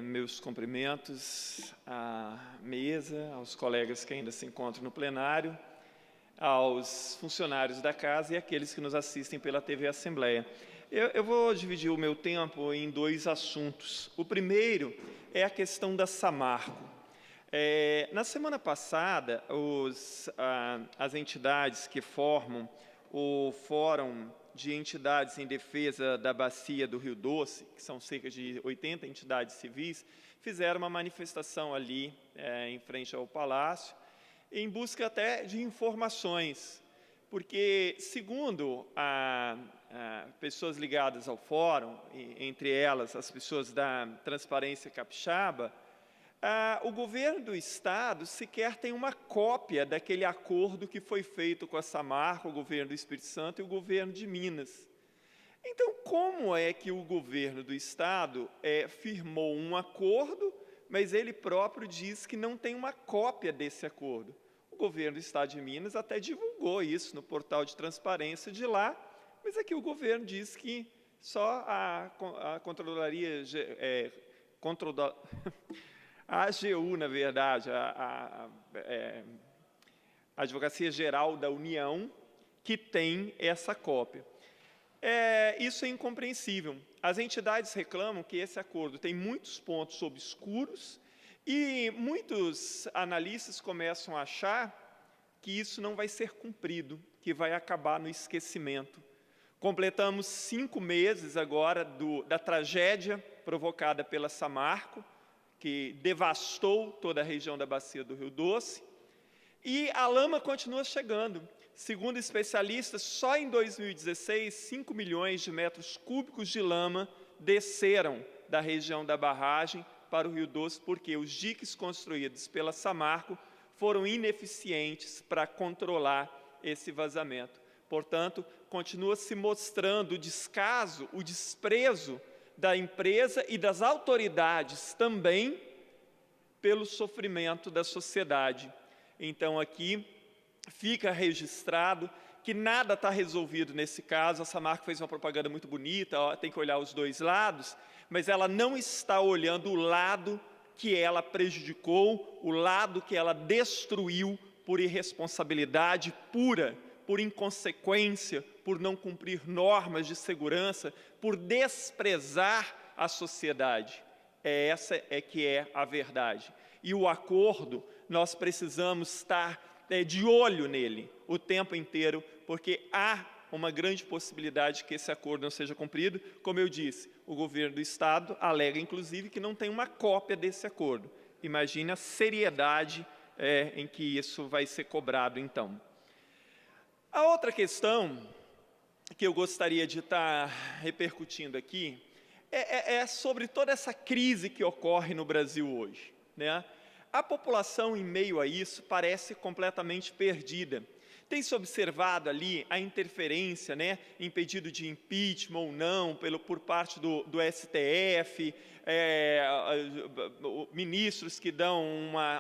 Meus cumprimentos à mesa, aos colegas que ainda se encontram no plenário, aos funcionários da casa e àqueles que nos assistem pela TV Assembleia. Eu vou dividir o meu tempo em dois assuntos. O primeiro é a questão da Samarco. Na semana passada, as entidades que formam o Fórum de Entidades em Defesa da Bacia do Rio Doce, que são cerca de 80 entidades civis, fizeram uma manifestação ali em frente ao Palácio, em busca até de informações, porque, segundo pessoas ligadas ao Fórum, entre elas as pessoas da Transparência Capixaba, o governo do Estado sequer tem uma cópia daquele acordo que foi feito com a Samarco, o governo do Espírito Santo e o governo de Minas. Então, como é que o governo do Estado firmou um acordo, mas ele próprio diz que não tem uma cópia desse acordo? O governo do Estado de Minas até divulgou isso no portal de transparência de lá, mas aqui o governo diz que só a Controladoria... A AGU, na verdade, a Advocacia Geral da União, que tem essa cópia. Isso é incompreensível. As entidades reclamam que esse acordo tem muitos pontos obscuros e muitos analistas começam a achar que isso não vai ser cumprido, que vai acabar no esquecimento. Completamos 5 meses agora da tragédia provocada pela Samarco, que devastou toda a região da Bacia do Rio Doce, e a lama continua chegando. Segundo especialistas, só em 2016, 5 milhões de metros cúbicos de lama desceram da região da barragem para o Rio Doce, porque os diques construídos pela Samarco foram ineficientes para controlar esse vazamento. Portanto, continua se mostrando o descaso, o desprezo da empresa e das autoridades também pelo sofrimento da sociedade. Então, aqui fica registrado que nada está resolvido nesse caso. A Samarco fez uma propaganda muito bonita, tem que olhar os dois lados, mas ela não está olhando o lado que ela prejudicou, o lado que ela destruiu por irresponsabilidade pura, por inconsequência, por não cumprir normas de segurança, por desprezar a sociedade. Essa que é a verdade. E o acordo, nós precisamos estar de olho nele o tempo inteiro, porque há uma grande possibilidade que esse acordo não seja cumprido. Como eu disse, o governo do Estado alega, inclusive, que não tem uma cópia desse acordo. Imagine a seriedade em que isso vai ser cobrado, então. A outra questão que eu gostaria de estar repercutindo aqui é sobre toda essa crise que ocorre no Brasil hoje, né? A população, em meio a isso, parece completamente perdida. Tem-se observado ali a interferência, né, em pedido de impeachment ou não, por parte do STF, ministros que dão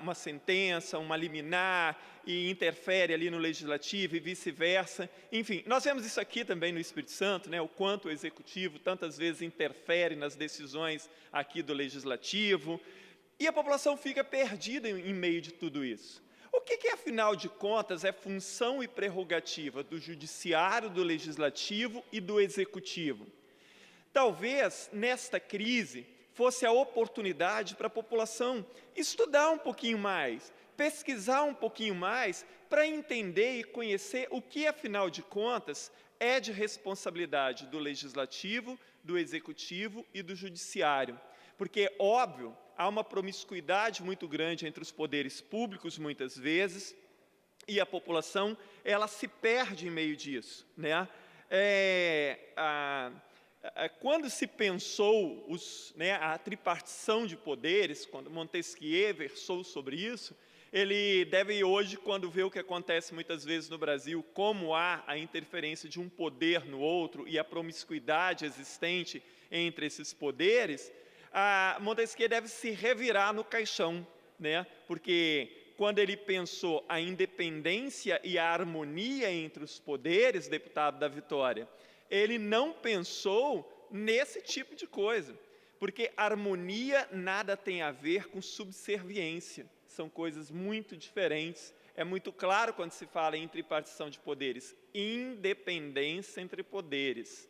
uma sentença, uma liminar, e interfere ali no Legislativo e vice-versa. Enfim, nós vemos isso aqui também no Espírito Santo, né, o quanto o Executivo tantas vezes interfere nas decisões aqui do Legislativo, e a população fica perdida em meio de tudo isso. O que, afinal de contas, é função e prerrogativa do Judiciário, do Legislativo e do Executivo? Talvez, nesta crise, fosse a oportunidade para a população estudar um pouquinho mais, pesquisar um pouquinho mais, para entender e conhecer o que, afinal de contas, é de responsabilidade do Legislativo, do Executivo e do Judiciário. Porque, óbvio, há uma promiscuidade muito grande entre os poderes públicos, muitas vezes, e a população, ela se perde em meio disso, né? Quando se pensou a tripartição de poderes, quando Montesquieu versou sobre isso, ele deve hoje, quando vê o que acontece muitas vezes no Brasil, como há a interferência de um poder no outro e a promiscuidade existente entre esses poderes, Montesquieu deve se revirar no caixão, né? Porque quando ele pensou a independência e a harmonia entre os poderes, deputado da Vitória, ele não pensou nesse tipo de coisa. porque harmonia nada tem a ver com subserviência. São coisas muito diferentes. É muito claro quando se fala em tripartição de poderes. Independência entre poderes.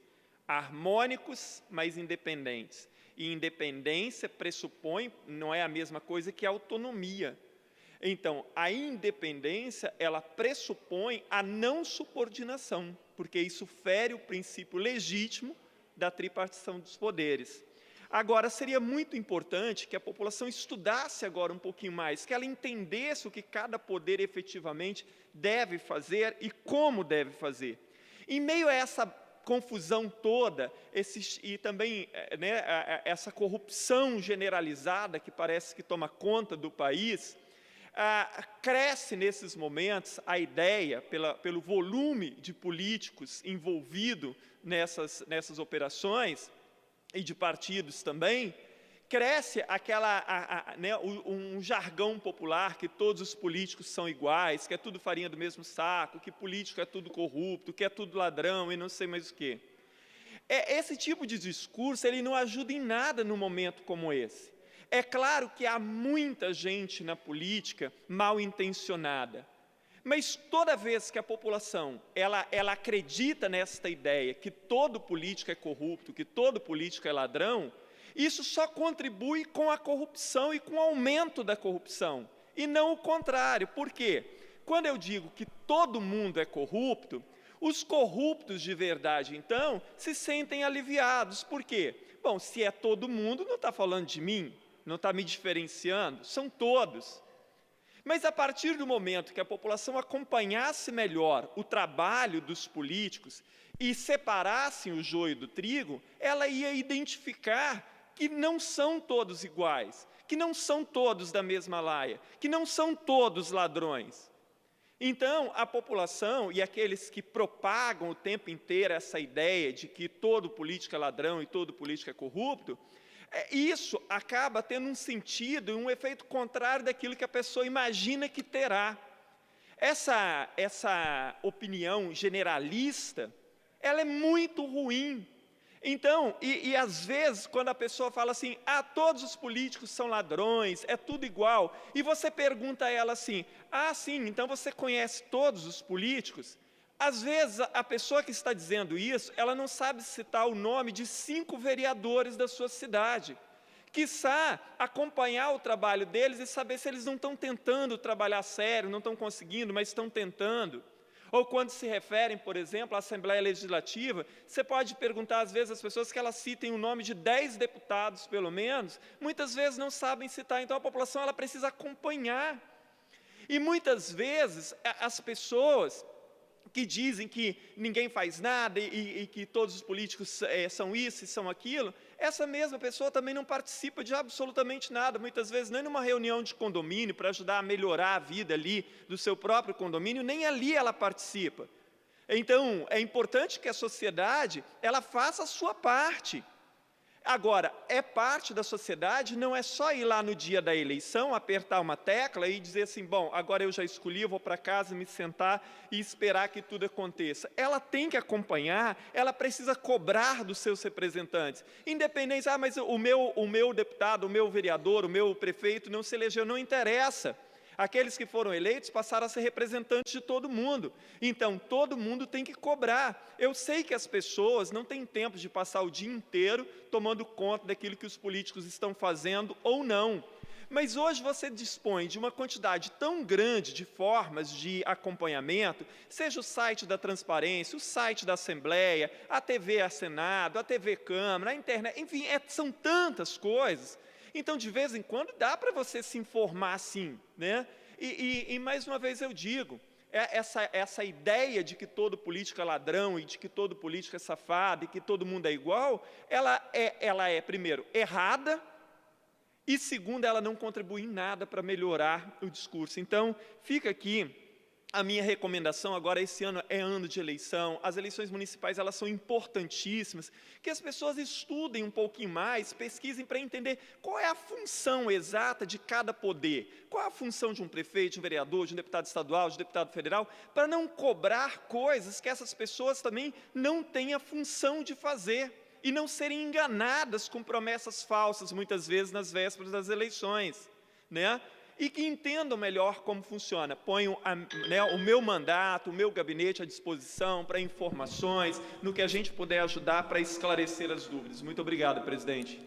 Harmônicos, mas independentes. E independência pressupõe, não é a mesma coisa que autonomia. Então, a independência, ela pressupõe a não subordinação, porque isso fere o princípio legítimo da tripartição dos poderes. Agora, seria muito importante que a população estudasse agora um pouquinho mais, que ela entendesse o que cada poder efetivamente deve fazer e como deve fazer. Em meio a essa confusão toda, e também essa corrupção generalizada que parece que toma conta do país, cresce nesses momentos a ideia, pelo volume de políticos envolvidos nessas operações, e de partidos também, cresce um jargão popular que todos os políticos são iguais, que é tudo farinha do mesmo saco, que político é tudo corrupto, que é tudo ladrão e não sei mais o quê. Esse tipo de discurso ele não ajuda em nada num momento como esse. É claro que há muita gente na política mal intencionada, mas toda vez que a população ela acredita nesta ideia que todo político é corrupto, que todo político é ladrão, isso só contribui com a corrupção e com o aumento da corrupção, e não o contrário. Por quê? Quando eu digo que todo mundo é corrupto, os corruptos de verdade, então, se sentem aliviados. Por quê? Bom, se é todo mundo, não está falando de mim, não está me diferenciando, são todos. Mas a partir do momento que a população acompanhasse melhor o trabalho dos políticos e separassem o joio do trigo, ela ia identificar que não são todos iguais, que não são todos da mesma laia, que não são todos ladrões. Então, a população e aqueles que propagam o tempo inteiro essa ideia de que todo político é ladrão e todo político é corrupto, isso acaba tendo um sentido e um efeito contrário daquilo que a pessoa imagina que terá. Essa opinião generalista, ela é muito ruim. Então, às vezes, quando a pessoa fala assim, todos os políticos são ladrões, é tudo igual, e você pergunta a ela assim, sim, então você conhece todos os políticos? Às vezes, a pessoa que está dizendo isso, ela não sabe citar o nome de 5 vereadores da sua cidade. Quiçá acompanhar o trabalho deles e saber se eles não estão tentando trabalhar sério, não estão conseguindo, mas estão tentando. Ou quando se referem, por exemplo, à Assembleia Legislativa, você pode perguntar às vezes às pessoas que elas citem o nome de 10 deputados, pelo menos, muitas vezes não sabem citar, então a população ela precisa acompanhar. E muitas vezes as pessoas que dizem que ninguém faz nada e que todos os políticos são isso e são aquilo, essa mesma pessoa também não participa de absolutamente nada, muitas vezes nem numa reunião de condomínio para ajudar a melhorar a vida ali do seu próprio condomínio, nem ali ela participa. Então, é importante que a sociedade ela faça a sua parte. Agora, é parte da sociedade, não é só ir lá no dia da eleição, apertar uma tecla e dizer assim, bom, agora eu já escolhi, eu vou para casa, me sentar e esperar que tudo aconteça. Ela tem que acompanhar, ela precisa cobrar dos seus representantes. Independente, mas o meu deputado, o meu vereador, o meu prefeito não se elegeu, não interessa. Aqueles que foram eleitos passaram a ser representantes de todo mundo. Então, todo mundo tem que cobrar. Eu sei que as pessoas não têm tempo de passar o dia inteiro tomando conta daquilo que os políticos estão fazendo ou não. Mas hoje você dispõe de uma quantidade tão grande de formas de acompanhamento, seja o site da Transparência, o site da Assembleia, a TV a Senado, a TV Câmara, a internet, enfim, são tantas coisas. Então, de vez em quando, dá para você se informar assim, né? E mais uma vez eu digo, essa ideia de que todo político é ladrão e de que todo político é safado e que todo mundo é igual, ela é, primeiro, errada e, segundo, ela não contribui em nada para melhorar o discurso. Então, fica aqui a minha recomendação. Agora, esse ano é ano de eleição, as eleições municipais elas são importantíssimas, que as pessoas estudem um pouquinho mais, pesquisem para entender qual é a função exata de cada poder, qual é a função de um prefeito, de um vereador, de um deputado estadual, de um deputado federal, para não cobrar coisas que essas pessoas também não têm a função de fazer. e não serem enganadas com promessas falsas, muitas vezes nas vésperas das eleições, né? E que entendam melhor como funciona. Ponho o meu mandato, o meu gabinete à disposição para informações, no que a gente puder ajudar para esclarecer as dúvidas. Muito obrigado, presidente.